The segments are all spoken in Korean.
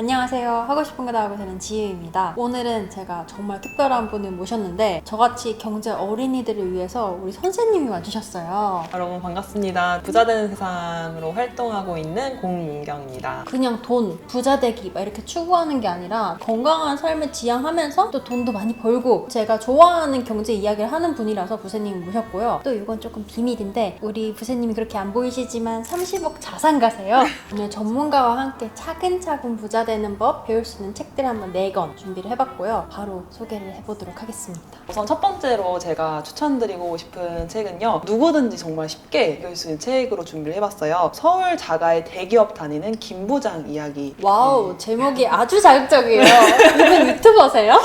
안녕하세요. 하고 싶은 거 다 하고 되는 지유입니다. 오늘은 제가 정말 특별한 분을 모셨는데 저같이 경제 어린이들을 위해서 우리 선생님이 와주셨어요. 여러분 반갑습니다. 부자 되는 세상으로 활동하고 있는 공민경입니다. 그냥 돈, 부자 되기 막 이렇게 추구하는 게 아니라 건강한 삶을 지향하면서 또 돈도 많이 벌고 제가 좋아하는 경제 이야기를 하는 분이라서 부세님을 모셨고요. 또 이건 조금 비밀인데 우리 부세님이 그렇게 안 보이시지만 30억 자산가세요. 오늘 전문가와 함께 차근차근 부자 되는 법 배울 수 있는 책들 한번 4권 준비를 해봤고요. 바로 소개를 해보도록 하겠습니다. 우선 첫 번째로 제가 추천드리고 싶은 책은요. 누구든지 정말 쉽게 읽을 수 있는 책으로 준비를 해봤어요. 서울 자가의 대기업 다니는 김 부장 이야기. 와우, 제목이 아주 자극적이에요. 이분 유튜버세요?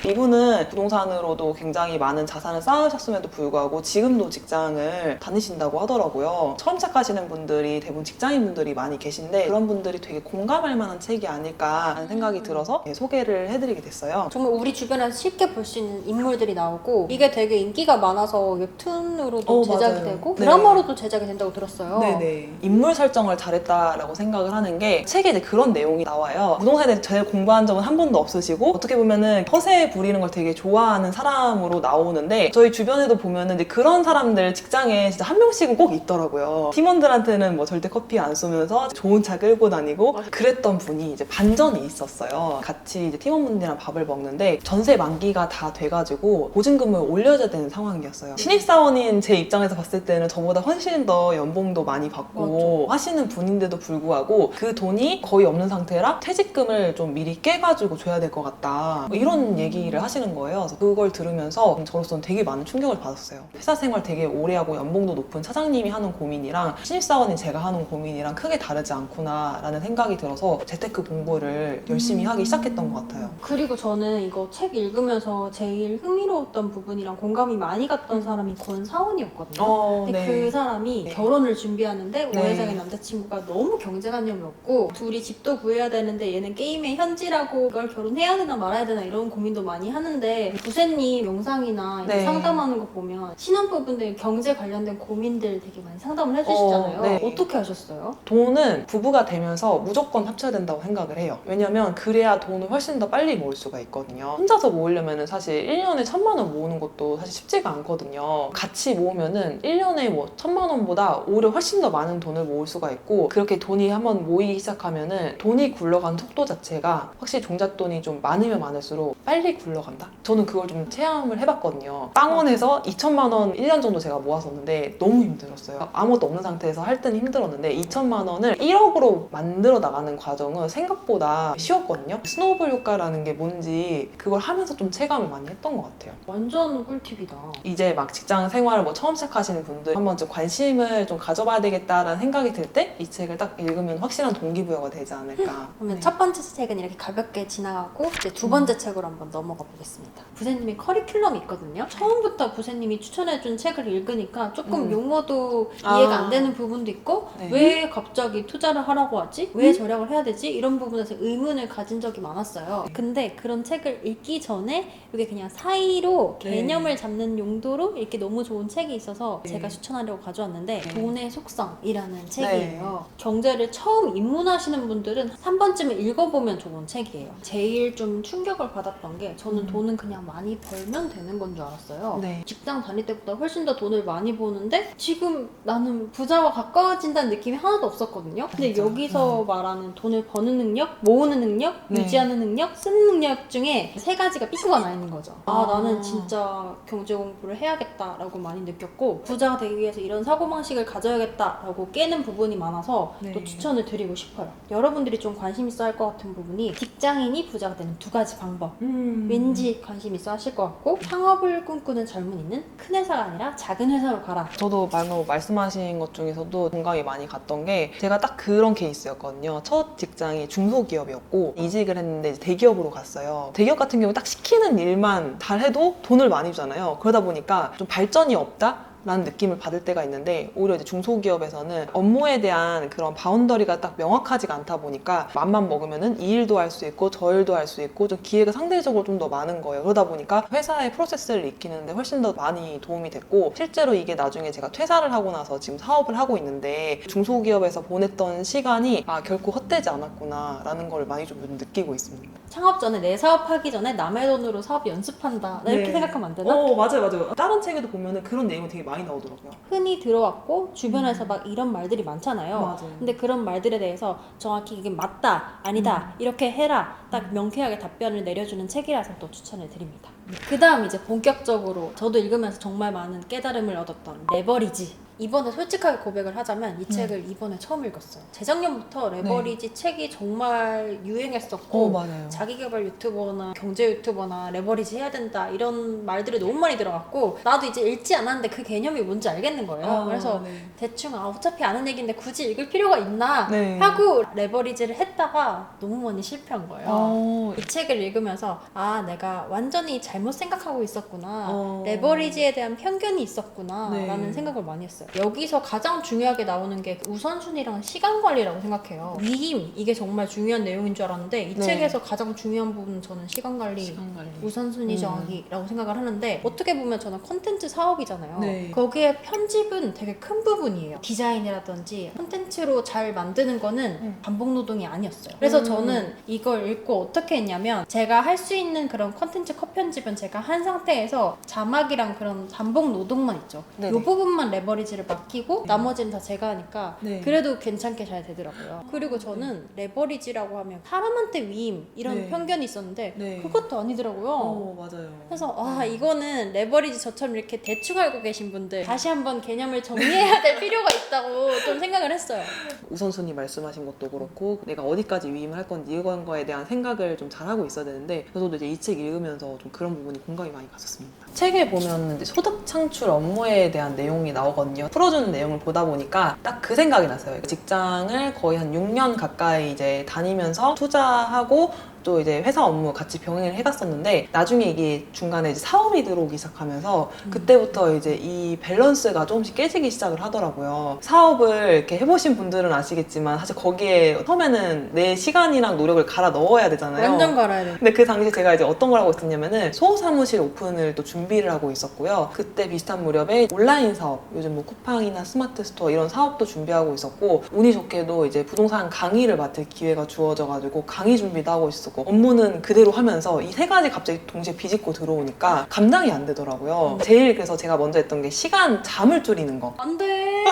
이분은 부동산으로도 굉장히 많은 자산을 쌓으셨음에도 불구하고 지금도 직장을 다니신다고 하더라고요. 처음 시작하시는 분들이 대부분 직장인분들이 많이 계신데 그런 분들이 되게 공감할 만한 책이 아닐까 하는 생각이 들어서 소개를 해드리게 됐어요. 정말 우리 주변에서 쉽게 볼 수 있는 인물들이 나오고 이게 되게 인기가 많아서 웹툰으로도 제작이 맞아요. 되고 네. 드라마로도 제작이 된다고 들었어요. 네네. 인물 설정을 잘했다라고 생각을 하는 게 책에 이제 그런 내용이 나와요. 부동산에 대해서 제일 공부한 적은 한 번도 없으시고 어떻게 보면은 허세 부리는 걸 되게 좋아하는 사람으로 나오는데 저희 주변에도 보면은 이제 그런 사람들 직장에 진짜 한 명씩은 꼭 있더라고요. 팀원들한테는 뭐 절대 커피 안 쏘면서 좋은 차 끌고 다니고 그랬던 분이 이제 반전이 있었어요. 같이 이제 팀원분들이랑 밥을 먹는데 전세 만기가 다 돼가지고 보증금을 올려줘야 되는 상황이었어요. 신입사원인 제 입장에서 봤을 때는 저보다 훨씬 더 연봉도 많이 받고 하시는 분인데도 불구하고 그 돈이 거의 없는 상태라 퇴직금을 좀 미리 깨가지고 줘야 될 것 같다. 뭐 이런 얘기를 하시는 거예요. 그래서 그걸 들으면서 저로서는 되게 많은 충격을 받았어요. 회사 생활 되게 오래 하고 연봉도 높은 차장님이 하는 고민이랑 신입사원인 제가 하는 고민이랑 크게 다르지 않구나 라는 생각이 들어서 재테크 공부를 열심히 하기 시작했던 것 같아요. 그리고 저는 이거 책 읽으면서 제일 흥미로웠던 부분이랑 공감이 많이 갔던 사람이 권사원이었거든요. 근데 그 사람이 결혼을 준비하는데 오래 사귄 남자친구가 너무 경제관념이 없고 둘이 집도 구해야 되는데 얘는 게임에 현질하고 이걸 결혼해야 되나 말아야 되나 이런 고민도 많이 하는데 부세님 영상이나 이렇게 상담하는 거 보면 신혼부부들 경제 관련된 고민들 되게 많이 상담을 해주시잖아요. 어떻게 하셨어요? 돈은 부부가 되면서 무조건 합쳐야 된다고 생각을 해요. 왜냐면 그래야 돈을 훨씬 더 빨리 모을 수가 있거든요. 혼자서 모으려면 사실 1년에 1,000만 원 모으는 것도 사실 쉽지가 않거든요. 같이 모으면은 1년에 뭐 1,000만 원보다 오히려 훨씬 더 많은 돈을 모을 수가 있고 그렇게 돈이 한번 모이기 시작하면은 돈이 굴러가는 속도 자체가 확실히 종잣돈이 좀 많으면 많을수록 빨리 굴러간다? 저는 그걸 좀 체험을 해봤거든요. 빵원에서 2,000만 원 1년 정도 제가 모았었는데 너무 힘들었어요. 아무것도 없는 상태에서 할 때는 힘들었는데 2,000만 원을 1억으로 만들어 나가는 과정은 생각보다 쉬웠거든요. 스노우볼 효과라는 게 뭔지 그걸 하면서 좀 체감을 많이 했던 것 같아요. 완전 꿀팁이다. 이제 막 직장 생활을 뭐 처음 시작하시는 분들 한번 좀 관심을 좀 가져봐야 되겠다라는 생각이 들 때 이 책을 딱 읽으면 확실한 동기부여가 되지 않을까. 그러면 첫 번째 책은 이렇게 가볍게 지나가고 이제 두 번째 책으로 한번 넘어가 보겠습니다. 부세님의 커리큘럼이 있거든요. 처음부터 부세님이 추천해준 책을 읽으니까 조금 용어도 이해가 안 되는 부분도 있고 왜 갑자기 투자를 하라고 하지? 왜 절약을 해야 되지? 이런 부분에서 의문을 가진 적이 많았어요. 근데 그런 책을 읽기 전에 이게 그냥 사이로 개념을 잡는 용도로 읽기 너무 좋은 책이 있어서 제가 추천하려고 가져왔는데 돈의 속성이라는 책이에요. 경제를 처음 입문하시는 분들은 한 번쯤은 읽어보면 좋은 책이에요. 제일 좀 충격을 받았던 게 저는 돈은 그냥 많이 벌면 되는 건 줄 알았어요. 직장 다닐 때보다 훨씬 더 돈을 많이 버는데 지금 나는 부자와 가까워진다는 느낌이 하나도 없었거든요. 근데 여기서 말하는 돈을 버는 능력, 모으는 능력, 유지하는 능력, 쓰는 능력 중에 3가지가 삐꾸가 나 있는 거죠. 나는 진짜 경제 공부를 해야겠다라고 많이 느꼈고 부자가 되기 위해서 이런 사고방식을 가져야겠다라고 깨는 부분이 많아서 또 추천을 드리고 싶어요. 여러분들이 좀 관심 있어 할 것 같은 부분이 직장인이 부자가 되는 2가지 방법. 왠지 관심 있어 하실 것 같고 창업을 꿈꾸는 젊은이는 큰 회사가 아니라 작은 회사로 가라. 저도 방금 말씀하신 것 중에서도 공감이 많이 갔던 게 제가 딱 그런 케이스였거든요. 첫 직장이 중소기업이었고 이직을 했는데 이제 대기업으로 갔어요. 대기업 같은 경우 딱 시키는 일만 잘해도 돈을 많이 주잖아요. 그러다 보니까 좀 발전이 없다? 라는 느낌을 받을 때가 있는데 오히려 이제 중소기업에서는 업무에 대한 그런 바운더리가 딱 명확하지가 않다 보니까 맘만 먹으면은 이 일도 할 수 있고 저 일도 할 수 있고 좀 기회가 상대적으로 좀 더 많은 거예요. 그러다 보니까 회사의 프로세스를 익히는데 훨씬 더 많이 도움이 됐고 실제로 이게 나중에 제가 퇴사를 하고 나서 지금 사업을 하고 있는데 중소기업에서 보냈던 시간이 결코 헛되지 않았구나 라는 걸 많이 좀 느끼고 있습니다. 창업 전에 내 사업하기 전에 남의 돈으로 사업 연습한다. 나 이렇게 네. 생각하면 안 되나? 맞아요. 다른 책에도 보면은 그런 내용이 되게 많이 나오더라고요. 흔히 들어왔고 주변에서 막 이런 말들이 많잖아요. 맞아요. 근데 그런 말들에 대해서 정확히 이게 맞다, 아니다, 이렇게 해라 딱 명쾌하게 답변을 내려주는 책이라서 또 추천을 드립니다. 그 다음 이제 본격적으로 저도 읽으면서 정말 많은 깨달음을 얻었던 레버리지. 이번에 솔직하게 고백을 하자면 이 책을 이번에 처음 읽었어요. 재작년부터 레버리지 책이 정말 유행했었고 맞아요. 자기개발 유튜버나 경제 유튜버나 레버리지 해야 된다 이런 말들이 너무 많이 들어갔고 나도 이제 읽지 않았는데 그 개념이 뭔지 알겠는 거예요. 그래서 대충 어차피 아는 얘기인데 굳이 읽을 필요가 있나 하고 레버리지를 했다가 너무 많이 실패한 거예요. 이 책을 읽으면서 내가 완전히 잘못 생각하고 있었구나. 레버리지에 대한 편견이 있었구나 라는 생각을 많이 했어요. 여기서 가장 중요하게 나오는 게 우선순위랑 시간 관리라고 생각해요. 위임 이게 정말 중요한 내용인 줄 알았는데 이 책에서 가장 중요한 부분은 저는 시간 관리. 우선순위 정하기라고 생각을 하는데 어떻게 보면 저는 콘텐츠 사업이잖아요. 거기에 편집은 되게 큰 부분이에요. 디자인이라든지 콘텐츠로 잘 만드는 거는 반복 노동이 아니었어요. 그래서 저는 이걸 읽고 어떻게 했냐면 제가 할 수 있는 그런 콘텐츠 컷 편집은 제가 한 상태에서 자막이랑 그런 반복 노동만 있죠. 이 부분만 레버리지를 맡기고 나머지는 다 제가 하니까 그래도 괜찮게 잘 되더라고요. 그리고 저는 레버리지라고 하면 사람한테 위임 이런 편견이 있었는데 그것도 아니더라고요. 맞아요. 그래서 이거는 레버리지 저처럼 이렇게 대충 알고 계신 분들 다시 한번 개념을 정리해야 될 필요가 있다고 좀 생각을 했어요. 우선순위 말씀하신 것도 그렇고 내가 어디까지 위임을 할 건지 이런 거에 대한 생각을 좀 잘하고 있어야 되는데 저도 이제 이 책 읽으면서 좀 그런 부분이 공감이 많이 갔었습니다. 책에 보면 이제 소득 창출 업무에 대한 내용이 나오거든요. 풀어주는 내용을 보다 보니까 딱 그 생각이 났어요. 직장을 거의 한 6년 가까이 이제 다니면서 투자하고 또 이제 회사 업무 같이 병행을 해갔었는데 나중에 이게 중간에 이제 사업이 들어오기 시작하면서 그때부터 이제 이 밸런스가 조금씩 깨지기 시작을 하더라고요. 사업을 이렇게 해보신 분들은 아시겠지만 사실 거기에 처음에는 내 시간이랑 노력을 갈아 넣어야 되잖아요. 완전 갈아야 돼. 근데 그 당시에 제가 이제 어떤 걸 하고 있었냐면은 소사무실 오픈을 또 준비를 하고 있었고요. 그때 비슷한 무렵에 온라인 사업, 요즘 뭐 쿠팡이나 스마트 스토어 이런 사업도 준비하고 있었고 운이 좋게도 이제 부동산 강의를 맡을 기회가 주어져가지고 강의 준비도 하고 있었고 업무는 그대로 하면서 이 세 가지 갑자기 동시에 비집고 들어오니까 감당이 안 되더라고요. 제일 그래서 제가 먼저 했던 게 시간 잠을 줄이는 거. 안 돼.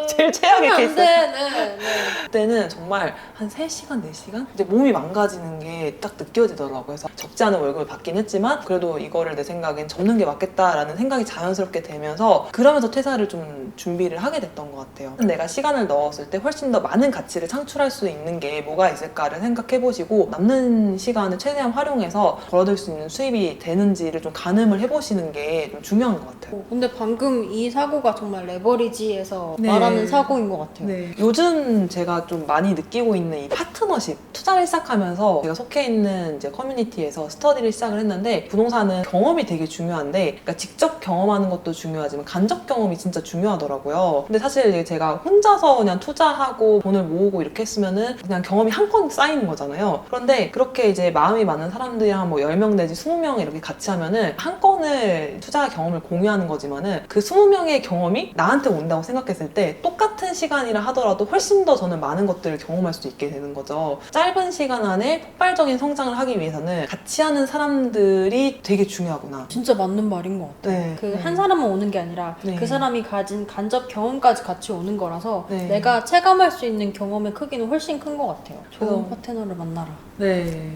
제일 최악의 안 케이스. 돼. 그때는 정말 한 3시간, 4시간? 이제 몸이 망가지는 게 딱 느껴지더라고요. 그래서 적지 않은 월급을 받긴 했지만 그래도 이거를 내 생각엔 접는 게 맞겠다라는 생각이 자연스럽게 되면서 그러면서 퇴사를 좀 준비를 하게 됐던 것 같아요. 내가 시간을 넣었을 때 훨씬 더 많은 가치를 창출할 수 있는 게 뭐가 있을까를 생각해보시고 남는 시간을 최대한 활용해서 벌어들 수 있는 수입이 되는지를 좀 가늠을 해보시는 게 좀 중요한 것 같아요. 근데 방금 이 사고가 정말 레버리지에서 말하는 사고인 것 같아요. 요즘 제가 좀 많이 느끼고 있는 이 파트너십, 투자를 시작하면서 제가 속해 있는 이제 커뮤니티에서 스터디를 시작을 했는데 부동산은 경험이 되게 중요한데 그러니까 직접 경험하는 것도 중요하지만 간접 경험이 진짜 중요하더라고요. 근데 사실 이제 제가 혼자서 그냥 투자하고 돈을 모으고 이렇게 했으면은 그냥 경험이 한 건 쌓이는 거잖아요. 그런데 그렇게 이제 마음이 많은 사람들이랑 뭐 10명 내지 20명 이렇게 같이 하면은 한 건을 투자 경험을 공유하는 거지만은 그 20명의 경험이 나한테 온다고 생각했을 때 똑같은 시간이라 하더라도 훨씬 더 저는 많은 것들을 경험할 수 있게 되는 거죠. 짧은 시간 안에 폭발적인 성장을 하기 위해서는 같이 하는 사람들이 되게 중요하구나. 진짜 맞는 말인 것 같아요. 그 한 사람만 오는 게 아니라 그 사람이 가진 간접 경험까지 같이 오는 거라서 내가 체감할 수 있는 경험의 크기는 훨씬 큰 것 같아요. 좋은 파트너를 만나라.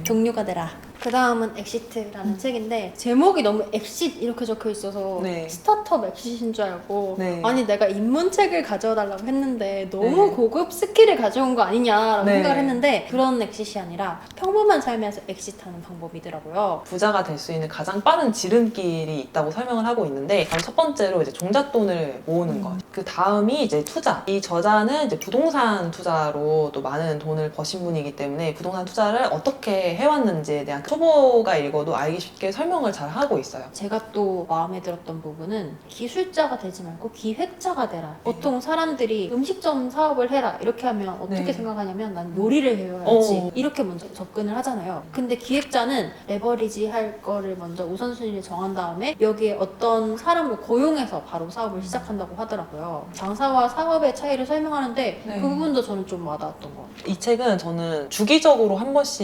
경류가 되라. 그 다음은 엑시트라는 책인데 제목이 너무 엑싯 이렇게 적혀 있어서 스타트업 엑싯인 줄 알고 아니 내가 입문책을 가져와달라고 했는데 너무 고급 스킬을 가져온 거 아니냐라고 생각을 했는데 그런 엑싯이 아니라 평범한 삶에서 엑싯하는 방법이더라고요. 부자가 될 수 있는 가장 빠른 지름길이 있다고 설명을 하고 있는데 바로 첫 번째로 이제 종잣돈을 모으는 것. 그 다음이 이제 투자. 이 저자는 이제 부동산 투자로 또 많은 돈을 버신 분이기 때문에 부동산 투자를 어떻게 해왔는지에 대한 초보가 읽어도 알기 쉽게 설명을 잘 하고 있어요. 제가 또 마음에 들었던 부분은 기술자가 되지 말고 기획자가 되라. 보통 사람들이 음식점 사업을 해라 이렇게 하면 어떻게 네. 생각하냐면 난 요리를 해야지 이렇게 먼저 접근을 하잖아요. 근데 기획자는 레버리지 할 거를 먼저 우선순위를 정한 다음에 여기에 어떤 사람을 고용해서 바로 사업을 시작한다고 하더라고요. 장사와 사업의 차이를 설명하는데 네. 그 부분도 저는 좀 와닿았던 것 같아요. 이 책은 저는 주기적으로 한 번씩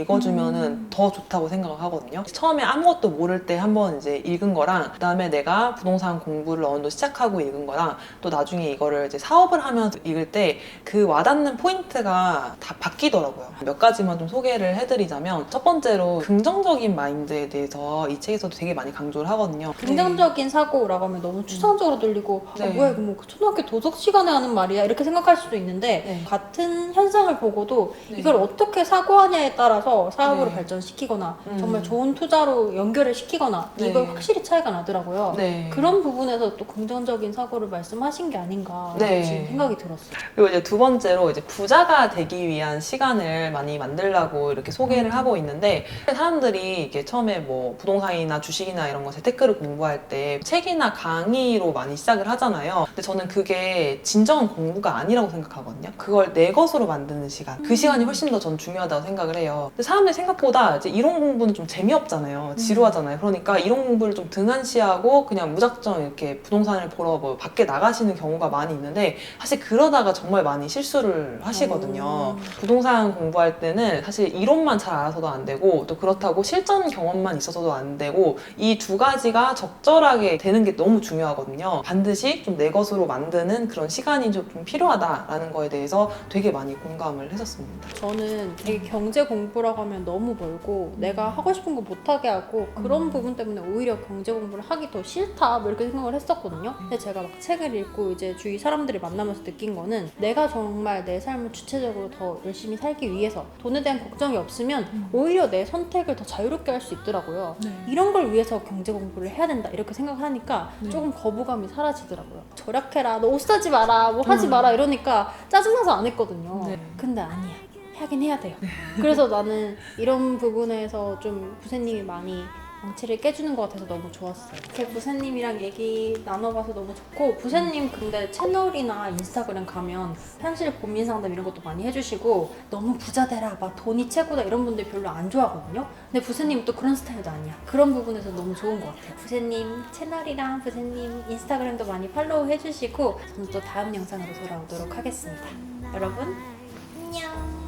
읽어주면은 더 좋다고 생각을 하거든요. 처음에 아무것도 모를 때 한 번 이제 읽은 거랑 그다음에 내가 부동산 공부를 어느 정도 시작하고 읽은 거랑 또 나중에 이거를 이제 사업을 하면서 읽을 때 그 와닿는 포인트가 다 바뀌더라고요. 몇 가지만 좀 소개를 해드리자면 첫 번째로 긍정적인 마인드에 대해서 이 책에서도 되게 많이 강조를 하거든요. 긍정적인 사고라고 하면 너무 추상적으로 들리고 네. 아, 뭐야 이거 뭐 초등학교 도덕 시간에 하는 말이야 이렇게 생각할 수도 있는데 네. 같은 현상을 보고도 네. 이걸 어떻게 사고하냐에 따라서 사업으로 네. 발전시키거나 정말 좋은 투자로 연결을 시키거나 네. 이걸 확실히 차이가 나더라고요. 네. 그런 부분에서 또 긍정적인 사고를 말씀하신 게 아닌가 네. 지금 생각이 들었어요. 그리고 이제 두 번째로 이제 부자가 되기 위한 시간을 많이 만들라고 이렇게 소개를 하고 있는데 사람들이 이게 처음에 뭐 부동산이나 주식이나 이런 거 재테크를 공부할 때 책이나 강의로 많이 시작을 하잖아요. 근데 저는 그게 진정한 공부가 아니라고 생각하거든요. 그걸 내 것으로 만드는 시간. 그 시간이 훨씬 더 전 중요하다고 생각을 해요. 근데 사람들이 생각보다 이제 이론 공부는 좀 재미없잖아요. 지루하잖아요. 그러니까 이론 공부를 좀 등한시하고 그냥 무작정 이렇게 부동산을 보러 뭐 밖에 나가시는 경우가 많이 있는데 사실 그러다가 정말 많이 실수를 하시거든요. 부동산 공부할 때는 사실 이론만 잘 알아서도 안 되고 또 그렇다고 실전 경험만 있어서도 안 되고 이 두 가지가 적절하게 되는 게 너무 중요하거든요. 반드시 좀 내 것으로 만드는 그런 시간이 좀 필요하다라는 거에 대해서 되게 많이 공감을 했었습니다. 저는 되게 경제 공부라고 하면 너무 멀고 내가 하고 싶은 거 못하게 하고 그런 부분 때문에 오히려 경제 공부를 하기 더 싫다 뭐 이렇게 생각을 했었거든요. 근데 제가 막 책을 읽고 이제 주위 사람들을 만나면서 느낀 거는 내가 정말 내 삶을 주체적으로 더 열심히 살기 위해서 돈에 대한 걱정이 없으면 오히려 내 선택을 더 자유롭게 할 수 있더라고요. 이런 걸 위해서 경제 공부를 해야 된다 이렇게 생각을 하니까 조금 거부감이 사라지더라고요. 절약해라, 너 옷 사지 마라, 뭐 하지 마라 이러니까 짜증나서 안 했거든요. 네. 근데 아니야. 하긴 해야 돼요. 그래서 나는 이런 부분에서 좀 부세님이 많이 망치를 깨주는 것 같아서 너무 좋았어요. 이렇게 부세님이랑 얘기 나눠봐서 너무 좋고 부세님 근데 채널이나 인스타그램 가면 현실 고민 상담 이런 것도 많이 해주시고 너무 부자 되라, 막 돈이 최고다 이런 분들 별로 안 좋아하거든요. 근데 부세님 또 그런 스타일도 아니야. 그런 부분에서 너무 좋은 것 같아요. 부세님 채널이랑 부세님 인스타그램도 많이 팔로우 해주시고 저는 또 다음 영상으로 돌아오도록 하겠습니다. 여러분 안녕.